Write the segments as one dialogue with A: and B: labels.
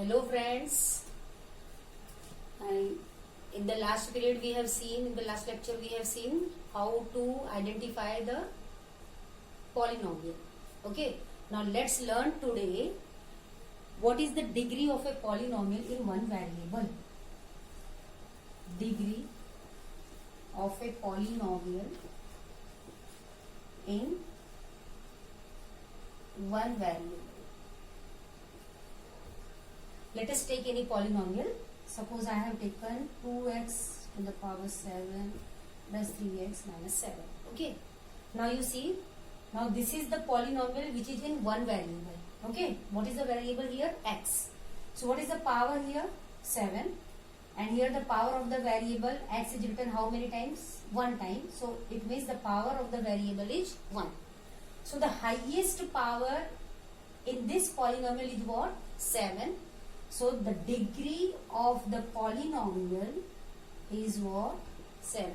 A: Hello friends, and in the last period we have seen, in the last lecture we have seen how to identify the polynomial. Okay, now let's learn today what is the degree of a polynomial in one variable. Degree of a polynomial in one variable. Let us take any polynomial. Suppose I have taken 2x to the power 7 plus 3x minus 7. Okay. Now you see, now this is the polynomial which is in one variable. Okay. What is the variable here? X. So what is the power here? 7. And here the power of the variable x is written how many times? 1 time. So it means the power of the variable is 1. So the highest power in this polynomial is what? 7. So the degree of the polynomial is what? 7.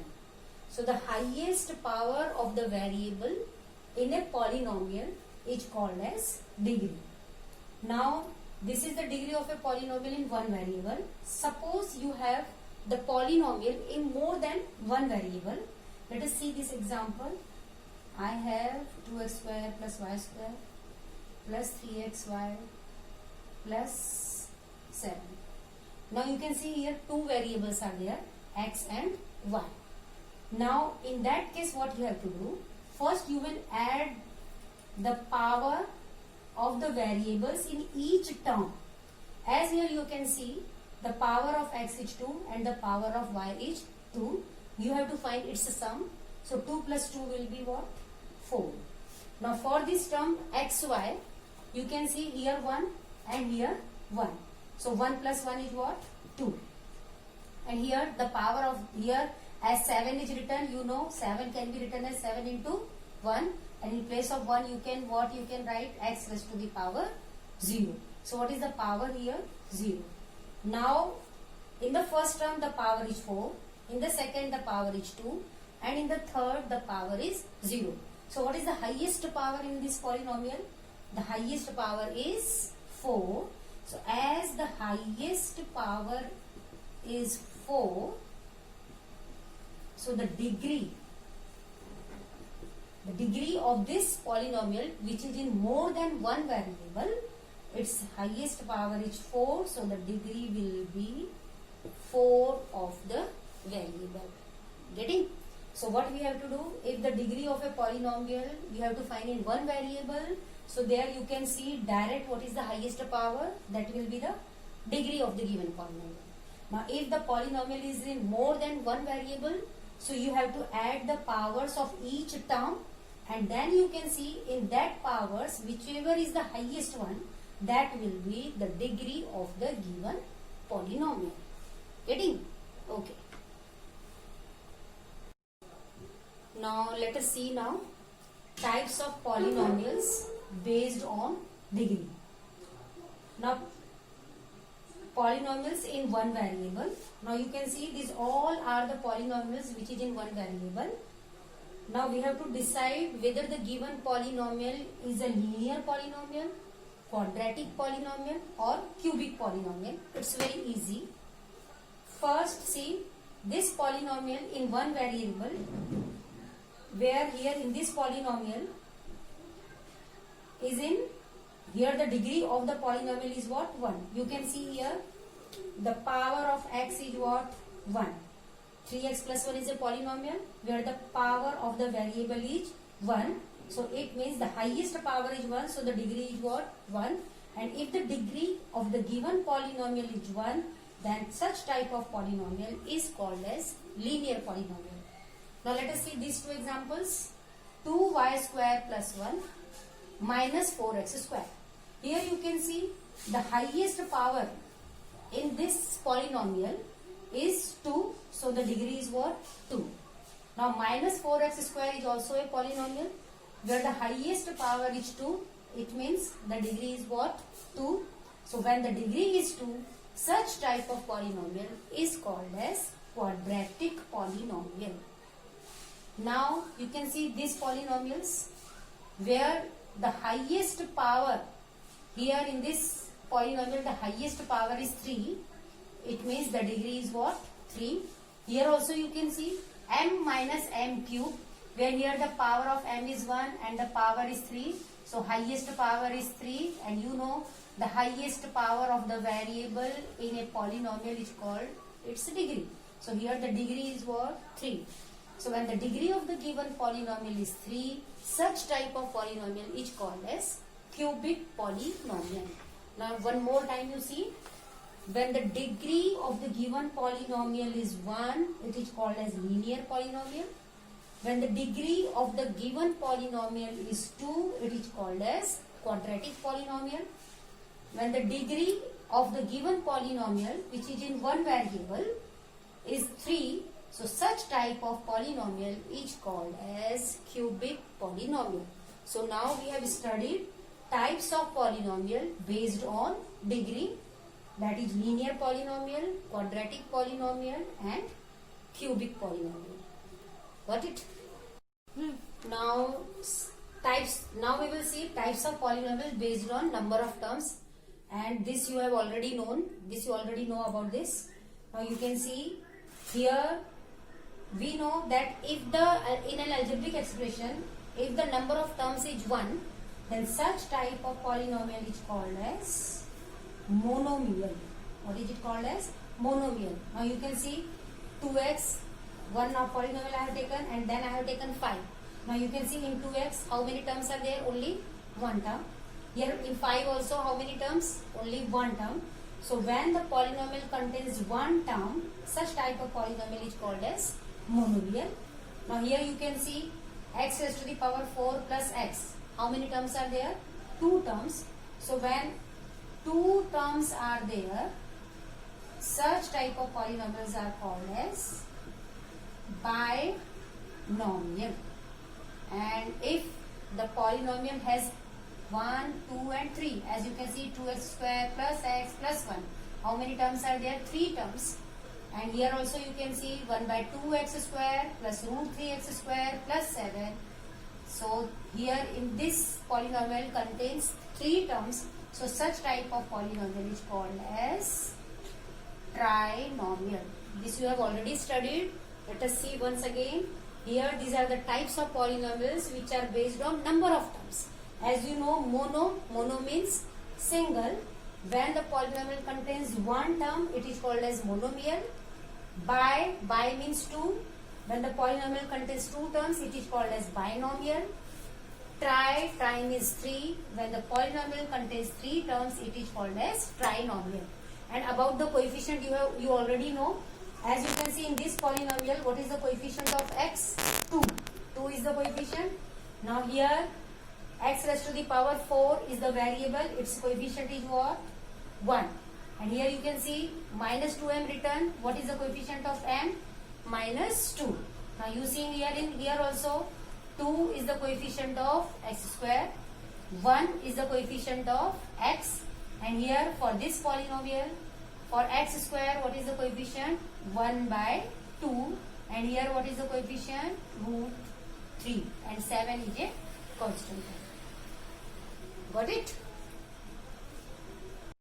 A: So the highest power of the variable in a polynomial is called as degree. Now this is the degree of a polynomial in one variable. Suppose you have the polynomial in more than one variable. Let us see this example. I have 2x square plus y square plus 3xy plus 7. Now you can see here two variables are there, x and y. Now in that case what you have to do? First you will add the power of the variables in each term. As here you can see the power of x is 2 and the power of y is 2. You have to find its sum. So 2 plus 2 will be what? 4. Now for this term xy, you can see here 1 and here 1. So 1 plus 1 is what? 2. And here the power of here as 7 is written, you know 7 can be written as 7 into 1. And in place of 1 you can what? You can write x raised to the power 0. So what is the power here? 0. Now in the first term the power is 4. In the second the power is 2. And in the third the power is 0. So what is the highest power in this polynomial? The highest power is 4. So as the highest power is 4, so the degree of this polynomial which is in more than one variable, its highest power is 4, so the degree will be 4 of the variable. Getting? So what we have to do? If the degree of a polynomial we have to find in one variable, so there you can see direct what is the highest power, that will be the degree of the given polynomial. Now if the polynomial is in more than one variable, so you have to add the powers of each term, and then you can see in that powers whichever is the highest one, that will be the degree of the given polynomial. Getting? Okay. Now let us see now types of polynomials based on degree. Now polynomials in one variable. Now you can see these all are the polynomials which is in one variable. Now we have to decide whether the given polynomial is a linear polynomial, quadratic polynomial or cubic polynomial. It's very easy. First see this polynomial in one variable, where here in this polynomial is in, here the degree of the polynomial is what? 1. You can see here the power of x is what? 1. 3x plus 1 is a polynomial where the power of the variable is 1. So it means the highest power is 1, so the degree is what? 1. And if the degree of the given polynomial is 1, then such type of polynomial is called as linear polynomial. Now let us see these two examples. 2y square plus 1 minus 4x square. Here you can see the highest power in this polynomial is 2. So the degree is what? 2. Now minus 4x square is also a polynomial where the highest power is 2. It means the degree is what? 2. So when the degree is 2, such type of polynomial is called as quadratic polynomial. Now you can see these polynomials where the highest power here in this polynomial, the highest power is 3, it means the degree is what? 3. Here also you can see m minus m cube, where here the power of m is 1 and the power is 3. So highest power is 3, and you know the highest power of the variable in a polynomial is called its degree. So here the degree is what? 3. So when the degree of the given polynomial is 3, such type of polynomial is called as cubic polynomial. Now one more time you see, when the degree of the given polynomial is 1, it is called as linear polynomial. When the degree of the given polynomial is 2, it is called as quadratic polynomial. When the degree of the given polynomial, which is in one variable, is 3, so such type of polynomial is called as cubic polynomial. So now we have studied types of polynomial based on degree, that is linear polynomial, quadratic polynomial and cubic polynomial. Got it? Now we will see types of polynomial based on number of terms, and this you have already known. This you already know about this. Now you can see here we know that if in an algebraic expression, if the number of terms is 1, then such type of polynomial is called as monomial. What is it called as? Monomial. Now you can see 2x, one of polynomial I have taken, and then I have taken 5. Now you can see in 2x how many terms are there? Only one term. Here in 5 also how many terms? Only one term. So when the polynomial contains one term, such type of polynomial is called as monomial. Now here you can see x raised to the power 4 plus x. How many terms are there? 2 terms. So when 2 terms are there, such type of polynomials are called as binomial. And if the polynomial has 1, 2 and 3, as you can see 2x square plus x plus 1, how many terms are there? 3 terms. And here also you can see 1 by 2x square plus root 3x square plus 7. So here in this polynomial contains 3 terms. So such type of polynomial is called as trinomial. This you have already studied. Let us see once again. Here these are the types of polynomials which are based on number of terms. As you know, mono means single. When the polynomial contains one term, it is called as monomial. Bi means 2. When the polynomial contains 2 terms, it is called as binomial. Tri means 3. When the polynomial contains 3 terms, it is called as trinomial. And about the coefficient, you already know. As you can see in this polynomial, what is the coefficient of x? 2. 2 is the coefficient. Now here, x raised to the power 4 is the variable. Its coefficient is what? 1. And here you can see minus 2m written. What is the coefficient of m? Minus 2. Now you see here also 2 is the coefficient of x square. 1 is the coefficient of x. And here for this polynomial, for x square, what is the coefficient? 1 by 2. And here what is the coefficient? Root 3. And 7 is a constant. Got it?